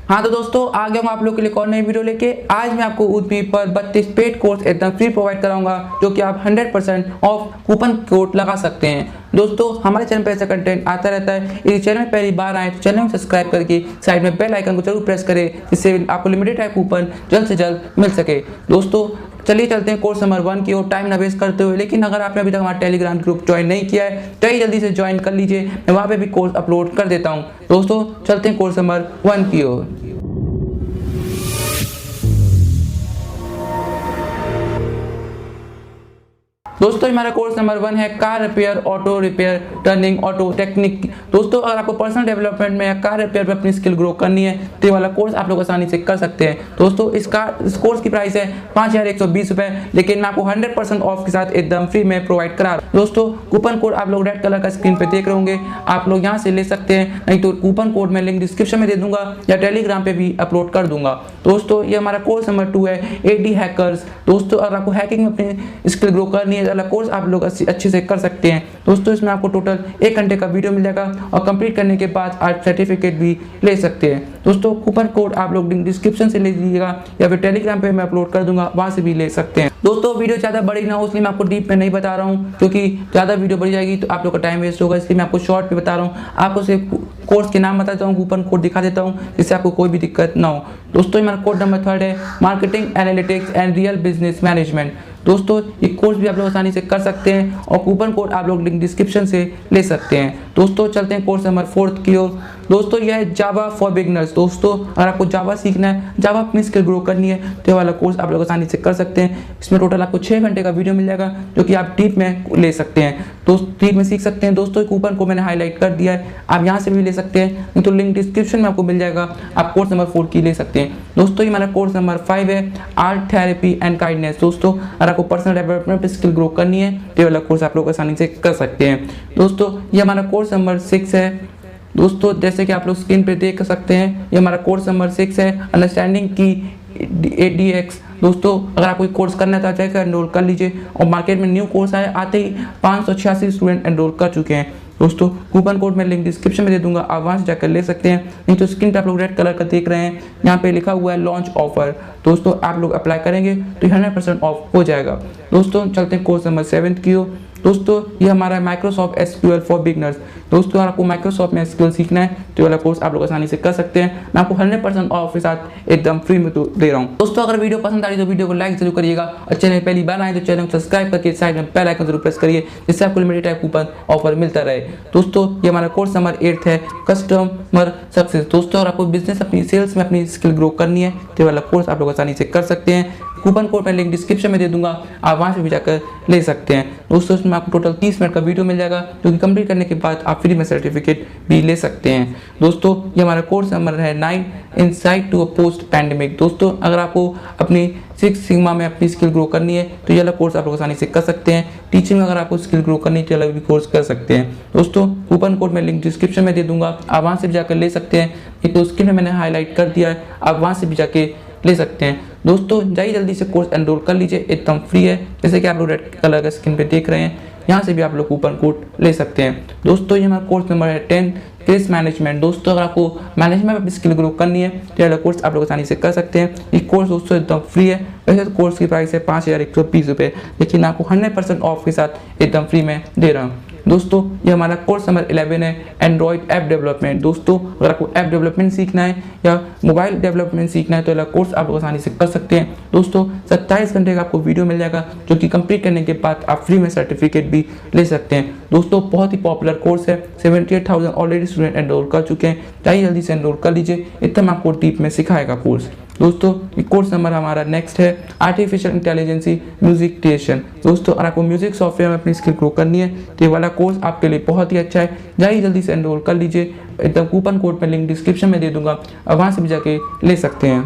हाँ तो दोस्तों आ गया हूँ आप लोग के लिए एक और नई वीडियो लेके। आज मैं आपको Udemy पर 32 पेड कोर्स एकदम फ्री प्रोवाइड कराऊंगा जो कि आप 100% ऑफ कूपन कोड लगा सकते हैं। दोस्तों हमारे चैनल पर ऐसा कंटेंट आता रहता है। यदि चैनल में पहली बार आए तो चैनल को सब्सक्राइब करके साइड में बेल आइकन को जरूर प्रेस करें, जिससे आपको लिमिटेड टाइम कूपन जल्द से जल्द मिल सके। दोस्तों चलिए चलते हैं कोर्स नंबर 1 की ओर, टाइम ना वेस्ट करते हुए। लेकिन अगर आपने अभी तक हमारा टेलीग्राम ग्रुप ज्वाइन नहीं किया है तो ही जल्दी से ज्वाइन कर लीजिए, मैं वहाँ पे भी कोर्स अपलोड कर देता हूँ। दोस्तों चलते हैं कोर्स नंबर 1 की ओर। दोस्तों हमारा कोर्स नंबर 1 है car repair, auto repair, turning, auto technique. दोस्तों अगर आपको पर्सनल डेवलपमेंट में या कार रिपेयर में अपनी स्किल ग्रो करनी है तो ये वाला कोर्स आप लोग आसानी से कर सकते हैं। दोस्तों इस कोर्स की प्राइस है 5120 रुपये, लेकिन मैं आपको 100% ऑफ के साथ एकदम फ्री में प्रोवाइड करा रहा हूँ। दोस्तों कूपन कोड आप लोग रेड कलर का स्क्रीन पे देख रहे होंगे, आप लोग यहाँ से ले सकते हैं, नहीं तो कूपन कोड मैं लिंक डिस्क्रिप्शन में दे दूंगा या टेलीग्राम पे भी अपलोड कर दूंगा। दोस्तों ये हमारा कोर्स नंबर 2 है AD हैकर्स। दोस्तों अगर आपको हैकिंग में अपनी स्किल ग्रो करनी है कोर्स आप लोग अच्छे से कर सकते हैं। दोस्तों इसमें आपको टोटल 1 घंटे का वीडियो मिल जाएगा और कंप्लीट करने के बाद आप सर्टिफिकेट भी ले सकते हैं। दोस्तों कूपन कोड आप लोग लिंक डिस्क्रिप्शन से ले लीजिएगा या फिर टेलीग्राम पे मैं अपलोड कर दूंगा, वहां से भी ले सकते हैं। दोस्तों वीडियो ज़्यादा बड़ी ना हो इसलिए मैं आपको डीप में नहीं बता रहा हूँ, क्योंकि ज़्यादा वीडियो बढ़ जाएगी तो आप लोग का टाइम वेस्ट होगा, इसलिए मैं आपको शॉर्ट पे बता रहा हूँ। आपको सिर्फ कोर्स के नाम बताता हूँ, कूपन कोड दिखा देता हूँ, जिससे आपको कोई भी दिक्कत ना हो। दोस्तों हमारा कोड नंबर 3 है marketing analytics and real business management. दोस्तों ये कोर्स भी आप लोग आसानी से कर सकते हैं और कूपन कोड आप लोग लिंक डिस्क्रिप्शन से ले सकते हैं। दोस्तों चलते हैं कोर्स नंबर 4 की ओर। दोस्तों यह है जावा फॉर बिगनर्स। दोस्तों अगर आपको जावा सीखना है, जावा अपनी स्किल ग्रो करनी है तो ये वाला कोर्स आप लोग आसानी से कर सकते हैं। इसमें टोटल आपको 6 घंटे का वीडियो मिल जाएगा जो कि आप डीप में ले सकते हैं, डीप में सीख सकते हैं। दोस्तों कूपन को मैंने हाईलाइट कर दिया है, आप यहाँ से भी ले सकते हैं, नहीं तो लिंक डिस्क्रिप्शन में आपको मिल जाएगा, आप कोर्स नंबर 4 की ले सकते हैं। दोस्तों ये हमारा कोर्स नंबर 5 है आर्ट थेरेपी एंड काइंडनेस। दोस्तों अगर आपको पर्सनल डेवलपमेंट पे स्किल ग्रो करनी है तो ये वाला कोर्स आप लोग आसानी से कर सकते हैं। दोस्तों ये हमारा कोर्स नंबर 6 है। दोस्तों जैसे कि आप लोग स्क्रीन पे देख सकते हैं, ये हमारा कोर्स नंबर 6 है अंडरस्टैंडिंग की ADX। दोस्तों अगर आपको कोर्स करना है तो जाकर एनरोल कर लीजिए, और मार्केट में न्यू कोर्स आए आते ही 586 स्टूडेंट एनरोल कर चुके हैं। दोस्तों कूपन कोड मैं लिंक डिस्क्रिप्शन में दे दूंगा, आप वहाँ से जाकर ले सकते हैं, नहीं तो स्क्रीन पे आप लोग रेड कलर का देख रहे हैं, यहाँ पे लिखा हुआ है लॉन्च ऑफर। दोस्तों आप लोग अप्लाई करेंगे तो 100% ऑफ हो जाएगा। दोस्तों चलते हैं कोर्स नंबर 7 की ओर। दोस्तों ये हमारा माइक्रोसॉफ्ट SQL फॉर बिगनर्स। दोस्तों अगर आपको माइक्रोसॉफ्ट में SQL सीखना है तो ये वाला कोर्स आप लोग आसानी से कर सकते हैं, मैं आपको 100% ऑफ के साथ एकदम फ्री में तो दे रहा हूँ। दोस्तों अगर वीडियो पसंद आ रही तो वीडियो को लाइक जरूर करिएगा, और चैनल पहली बार आए तो चैनल को सब्सक्राइब करके साइड में बेल आइकन जरूर प्रेस करिए, जिससे आपको लिमिटेड टाइम कूपन ऑफर मिलता रहे। दोस्तों ये हमारा कोर्स नंबर 8 है कस्टमर सक्सेस। दोस्तों अगर आपको बिजनेस अपनी सेल्स में अपनी स्किल ग्रो करनी है तो ये वाला कोर्स आप लोग आसानी से कर सकते हैं। कूपन कोड मैं लिंक डिस्क्रिप्शन में दे दूंगा, आप वहाँ से भी जाकर ले सकते हैं। दोस्तों इसमें आपको टोटल 30 मिनट का वीडियो मिल जाएगा, जो कि कंप्लीट करने के बाद आप फ्री में सर्टिफिकेट भी ले सकते हैं। दोस्तों ये हमारा कोर्स नंबर है 9 insight to a post pandemic. दोस्तों अगर आपको अपनी 6 सिग्मा में अपनी स्किल ग्रो करनी है तो ये वाला कोर्स आप लोग आसानी से कर सकते हैं। टीचिंग में अगर आपको स्किल ग्रो करनी है तो अलग भी कोर्स कर सकते हैं। दोस्तों कूपन कोड मैं लिंक डिस्क्रिप्शन में दे दूंगा, आप वहाँ से भी जाकर ले सकते हैं, ये तो स्क्रीन में मैंने हाईलाइट कर दिया है, आप वहाँ से भी जाके ले सकते हैं। दोस्तों जाइए जल्दी से कोर्स एनरोल कर लीजिए, एकदम फ्री है, जैसे कि आप लोग रेड कलर का स्क्रीन पे देख रहे हैं, यहाँ से भी आप लोग कूपन कोड ले सकते हैं। दोस्तों ये हमारा कोर्स नंबर है 10 केस मैनेजमेंट। दोस्तों अगर आपको मैनेजमेंट में स्किल ग्रो करनी है तो ये कोर्स आप लोग आसानी से कर सकते हैं। ये कोर्स दोस्तों एकदम फ्री है, वैसे तो कोर्स की प्राइस है 5120 रुपये, लेकिन आपको 100% ऑफ के साथ एकदम फ्री में दे रहा हूँ। दोस्तों ये हमारा कोर्स नंबर 11 है एंड्रॉइड ऐप डेवलपमेंट। दोस्तों अगर आपको ऐप डेवलपमेंट सीखना है या मोबाइल डेवलपमेंट सीखना है तो ये कोर्स आप लोग आसानी से कर सकते हैं। दोस्तों 27 घंटे का आपको वीडियो मिल जाएगा, जो कि कंप्लीट करने के बाद आप फ्री में सर्टिफिकेट भी ले सकते हैं। दोस्तों बहुत ही पॉपुलर कोर्स है, 78,000 ऑलरेडी स्टूडेंट एनरोल कर चुके हैं, चाहिए जल्दी से एनरोल कर लीजिए, इतना आपको डीप में सिखाएगा कोर्स। दोस्तों कोर्स नंबर हमारा नेक्स्ट है आर्टिफिशियल इंटेलिजेंसी म्यूजिक क्रिएशन। दोस्तों अगर आपको म्यूजिक सॉफ्टवेयर में अपनी स्किल ग्रो करनी है तो ये वाला कोर्स आपके लिए बहुत ही अच्छा है, जाइए जल्दी से एनरोल कर लीजिए, एकदम कूपन कोड में लिंक डिस्क्रिप्शन में दे दूंगा, आप वहाँ से भी जाके ले सकते हैं।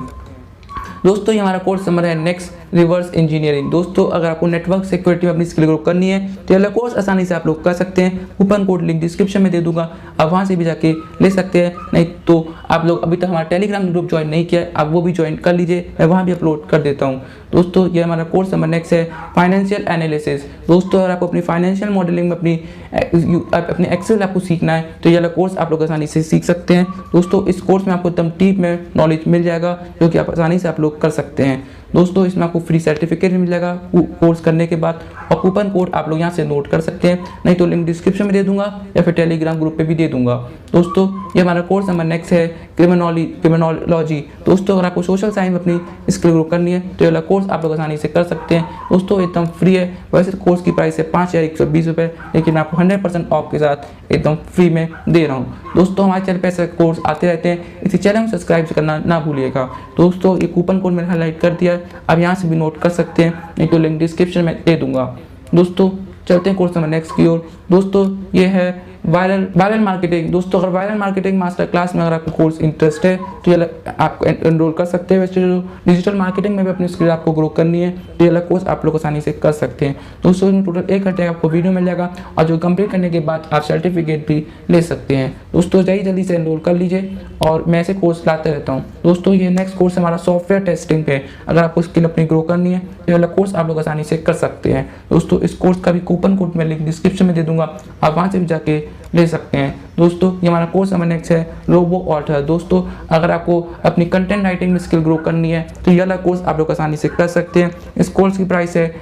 दोस्तों ये हमारा कोर्स नंबर है नेक्स्ट रिवर्स इंजीनियरिंग। दोस्तों अगर आपको नेटवर्क सिक्योरिटी में अपनी स्किल ग्रो करनी है तो ये कोर्स आसानी से आप लोग कर सकते हैं, कूपन कोड लिंक डिस्क्रिप्शन में दे दूंगा, आप वहाँ से भी जाके ले सकते हैं, नहीं तो आप लोग अभी तक हमारा टेलीग्राम ग्रुप ज्वाइन नहीं किया है, आप वो भी ज्वाइन कर लीजिए, मैं वहाँ भी अपलोड कर देता हूँ। दोस्तों ये हमारा कोर्स नंबर नेक्स्ट है फाइनेंशियल एनालिसिस। दोस्तों अगर आपको अपनी फाइनेंशियल मॉडलिंग में अपनी एक्सेल आपको सीखना है तो ये वाला कोर्स आप लोग आसानी से सीख सकते हैं। दोस्तों इस कोर्स में आपको एकदम डीप में नॉलेज मिल जाएगा जो कि आप आसानी से आप लोग कर सकते हैं। दोस्तों इसमें आपको फ्री सर्टिफिकेट भी मिल जाएगा कोर्स करने के बाद, और कूपन कोड आप लोग यहाँ से नोट कर सकते हैं, नहीं तो लिंक डिस्क्रिप्शन में दे दूंगा या फिर टेलीग्राम ग्रुप पे भी दे दूंगा। दोस्तों ये हमारा कोर्स नंबर नेक्स्ट है क्रिमिनोलॉजी। दोस्तों अगर आपको सोशल साइंस में अपनी स्किल ग्रो करनी है तो ये वाला कोर्स आप लोग आसानी से कर सकते हैं। दोस्तों एकदम फ्री है। वैसे कोर्स की प्राइस है 5120 रुपये, लेकिन मैं आपको 100% ऑफ के साथ एकदम फ्री में दे रहा हूँ। दोस्तों हमारे चैनल पर ऐसे कोर्स आते रहते हैं, इसी चैनल को सब्सक्राइब करना ना भूलिएगा। दोस्तों ये कूपन कोड मैंने हाईलाइट कर दिया, आप यहाँ से भी नोट कर सकते हैं, नहीं तो लिंक डिस्क्रिप्शन में दे दूंगा। दोस्तों चलते हैं कोर्स नंबर नेक्स्ट की ओर। दोस्तों ये है वायरल मार्केटिंग। दोस्तों अगर वायरल मार्केटिंग मास्टर क्लास में अगर आपको कोर्स इंटरेस्ट है तो ये आप एनरोल कर सकते हैं। वैसे जो डिजिटल मार्केटिंग में भी अपनी स्किल आपको ग्रो करनी है तो ये कोर्स आप लोग आसानी से कर सकते हैं। दोस्तों इसमें टोटल 1 घंटे आपको वीडियो मिल जाएगा और जो कंप्लीट करने के बाद आप सर्टिफिकेट भी ले सकते हैं। दोस्तों जल्दी से एनरोल कर लीजिए, और मैं ऐसे कोर्स लाते रहता हूँ। दोस्तों ये नेक्स्ट कोर्स हमारा सॉफ्टवेयर टेस्टिंग पे, अगर आपको स्किल अपनी ग्रो करनी है तो ये वाला कोर्स आप लोग आसानी से कर सकते हैं। दोस्तों इस कोर्स का भी कूपन कोड मैं लिंक डिस्क्रिप्शन में दे दूंगा, आप वहाँ से भी जाके ले सकते हैं। दोस्तों ये हमारा कोर्स नंबर नेक्स्ट है रोबो ऑथर। दोस्तों अगर आपको अपनी कंटेंट राइटिंग में स्किल ग्रो करनी है तो ये वाला कोर्स आप लोग आसानी से कर सकते हैं। इस कोर्स की प्राइस है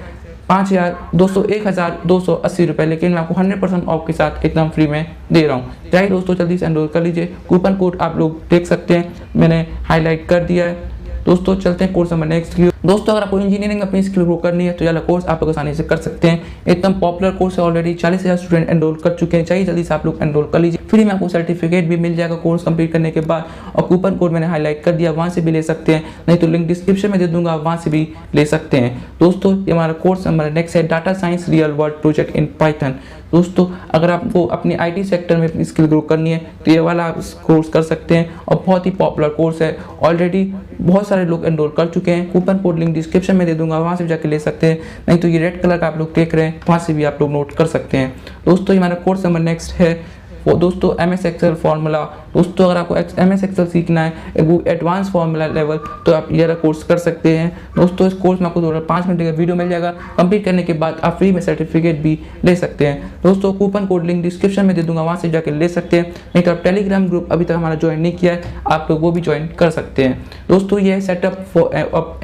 1280 रुपये, लेकिन मैं आपको 100% ऑफ के साथ एकदम फ्री में दे रहा हूँ। चाहिए दोस्तों जल्दी से एनरोल कर लीजिए, कूपन कोड आप लोग देख सकते हैं, मैंने हाईलाइट कर दिया है। दोस्तों चलते हैं कोर्स नंबर नेक्स्ट की। दोस्तों अगर आपको इंजीनियरिंग अपनी स्किल ग्रो करनी है तो ये कोर्स आप लोग आसानी से कर सकते हैं। एकदम पॉपुलर कोर्स है, ऑलरेडी 40,000 स्टूडेंट एनरोल कर चुके हैं। चाहिए जल्दी से आप लोग एनरोल कर लीजिए, फ्री में आपको सर्टिफिकेट भी मिल जाएगा कोर्स कंप्लीट करने के बाद, और कूपन कोड मैंने हाईलाइट कर दिया, वहाँ से भी ले सकते हैं, नहीं तो लिंक डिस्क्रिप्शन में दे दूंगा, आप वहाँ से भी ले सकते हैं। दोस्तों ये हमारा कोर्स नंबर नेक्स्ट है data science real world project in Python. दोस्तों अगर आपको अपनी आईटी सेक्टर में अपनी स्किल ग्रो करनी है तो ये वाला कोर्स कर सकते हैं, और बहुत ही पॉपुलर कोर्स है, ऑलरेडी बहुत सारे लोग एनरोल कर चुके हैं। कूपन कोड लिंक डिस्क्रिप्शन में दे दूंगा, वहाँ से भी जाके ले सकते हैं, नहीं तो ये रेड कलर का आप लोग देख रहे हैं, वहाँ से भी आप लोग नोट कर सकते हैं। दोस्तों ये हमारा कोर्स नंबर नेक्स्ट है दोस्तों MS एक्सेल फार्मूला। दोस्तों अगर आपको MS एक्सेल सीखना है वो एडवांस फार्मूला लेवल, तो आप ये कोर्स कर सकते हैं। दोस्तों इस कोर्स में आपको 5 मिनट का वीडियो मिल जाएगा, कंप्लीट करने के बाद आप फ्री में सर्टिफिकेट भी ले सकते हैं। दोस्तों कूपन कोड लिंक डिस्क्रिप्शन में दे दूंगा, वहाँ से जाकर ले सकते हैं, नहीं तो आप टेलीग्राम ग्रुप अभी तक हमारा ज्वाइन नहीं किया है, आप लोग वो भी ज्वाइन कर सकते हैं। दोस्तों ये है सेटअप फॉर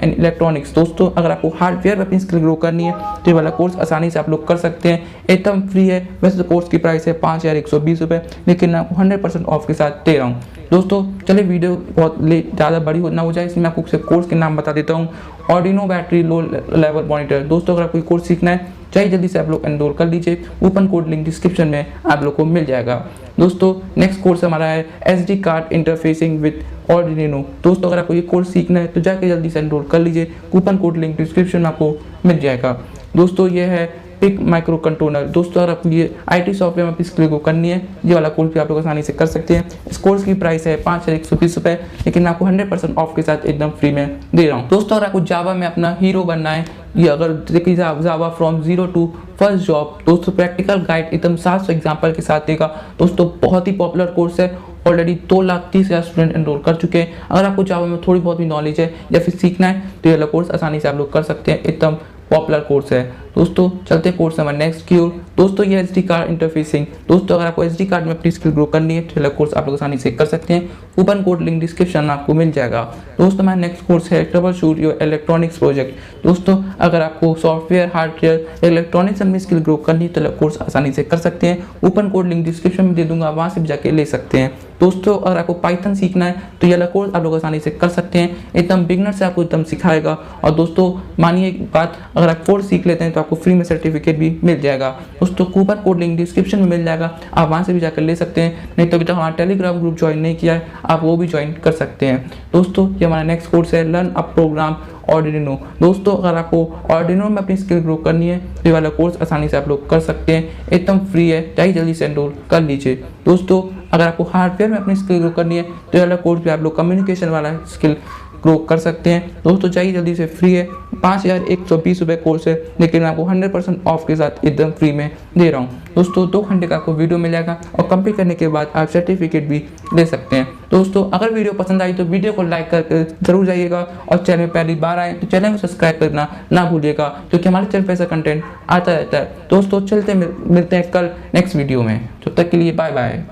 इलेक्ट्रॉनिक्स। दोस्तों अगर आपको हार्डवेयर में अपनी स्किल ग्रो करनी है तो ये वाला कोर्स आसानी से आप लोग कर सकते हैं, एकदम फ्री है। वैसे तो कोर्स की प्राइस है 5120 रुपये, लेकिन मैं आपको 100% ऑफ के साथ दे रहा हूँ। दोस्तों चलिए वीडियो बहुत ज़्यादा बड़ी ना हो जाए, इसमें मैं आपको कोर्स के नाम बता देता हूँ। Arduino battery low level monitor. दोस्तों अगर आपको कोर्स सीखना है चाहिए जल्दी से आप लोग एनरोल कर लीजिए, कूपन कोड लिंक डिस्क्रिप्शन में आप लोग को मिल जाएगा। दोस्तों नेक्स्ट कोर्स हमारा है SD card interfacing with Arduino. दोस्तों अगर आपको ये कोर्स सीखना है तो जाके जल्दी से एनरोल कर लीजिए, कूपन कोड लिंक डिस्क्रिप्शन में आपको मिल जाएगा। दोस्तों ये है पिक माइक्रो कंट्रोलर। दोस्तों अगर आपको ये IT सॉफ्टवेयर में अपनी स्किल को करनी है, ये वाला कोर्स भी आप लोग आसानी से कर सकते हैं। इस कोर्स की प्राइस है 5120 रुपये, लेकिन मैं आपको 100% ऑफ के साथ एकदम फ्री में दे रहा हूँ। दोस्तों अगर आपको जावा में अपना हीरो बनना है, ये अगर देखिए Java from zero to first job, दोस्तों प्रैक्टिकल गाइड एकदम 700 एग्जाम्पल के साथ देगा। दोस्तों बहुत ही पॉपुलर कोर्स है, ऑलरेडी 2,30,000 स्टूडेंट एनरोल कर चुके हैं। अगर आपको जावा में थोड़ी बहुत भी नॉलेज है या फिर सीखना है तो ये वाला कोर्स आसानी से आप लोग कर सकते हैं, एकदम पॉपुलर कोर्स है। दोस्तों चलते कोर्स नंबर नेक्स्ट की ओर। दोस्तों ये SD कार्ड इंटरफेसिंग। दोस्तों अगर आपको SD कार्ड में अपनी स्किल ग्रो करनी है तो कोर्स आप लोग आसानी से कर सकते हैं, कूपन कोड लिंक डिस्क्रिप्शन में आपको मिल जाएगा। दोस्तों हमारा नेक्स्ट कोर्स है trouble shoot your electronics project. दोस्तों अगर आपको सॉफ्टवेयर हार्डवेयर इलेक्ट्रॉनिक्स में स्किल ग्रो करनी है तो कोर्स आसानी से कर सकते हैं, कूपन कोड लिंक डिस्क्रिप्शन में दे दूंगा, वहाँ से भी जाके ले सकते हैं। दोस्तों अगर आपको पाइथन सीखना है तो ये वाला कोर्स आप लोग आसानी से कर सकते हैं, एकदम बिगनर से आपको एकदम सिखाएगा। और दोस्तों मानिए एक बात, अगर आप कोर्स सीख लेते हैं तो आपको फ्री में सर्टिफिकेट भी मिल जाएगा। दोस्तों कूपन कोड लिंक डिस्क्रिप्शन में मिल जाएगा, आप वहाँ से भी जाकर ले सकते हैं, नहीं तो अभी तक हमारा टेलीग्राम ग्रुप ज्वाइन नहीं किया है आप वो भी ज्वाइन कर सकते हैं। दोस्तों ये हमारा नेक्स्ट कोर्स है लर्न अ प्रोग्राम ऑर्डिनो। दोस्तों अगर आपको ऑर्डिनो में अपनी स्किल ग्रो करनी है तो ये वाला कोर्स आसानी से आप लोग कर सकते हैं, एकदम फ्री है, चाहिए जल्दी से एनरोल कर लीजिए। दोस्तों अगर आपको हार्डवेयर में अपनी स्किल ग्रो करनी है तो ये वाला कोर्स भी आप लोग कम्युनिकेशन वाला स्किल ग्रो कर सकते हैं। दोस्तों चाहिए जल्दी से, फ्री है, 5120 रुपये कोर्स है, लेकिन मैं आपको 100% ऑफ के साथ एकदम फ्री में दे रहा हूँ। दोस्तों 2 घंटे का आपको वीडियो मिलेगा और कंप्लीट करने के बाद आप सर्टिफिकेट भी ले सकते हैं। दोस्तों अगर वीडियो पसंद आई तो वीडियो को लाइक करके जरूर जाइएगा और चैनल में पहली बार आए तो चैनल को सब्सक्राइब करना ना भूलिएगा, क्योंकि हमारे चैनल पर ऐसा कंटेंट आता रहता है। दोस्तों चलते मिलते हैं कल नेक्स्ट वीडियो में, तब तक के लिए बाय बाय।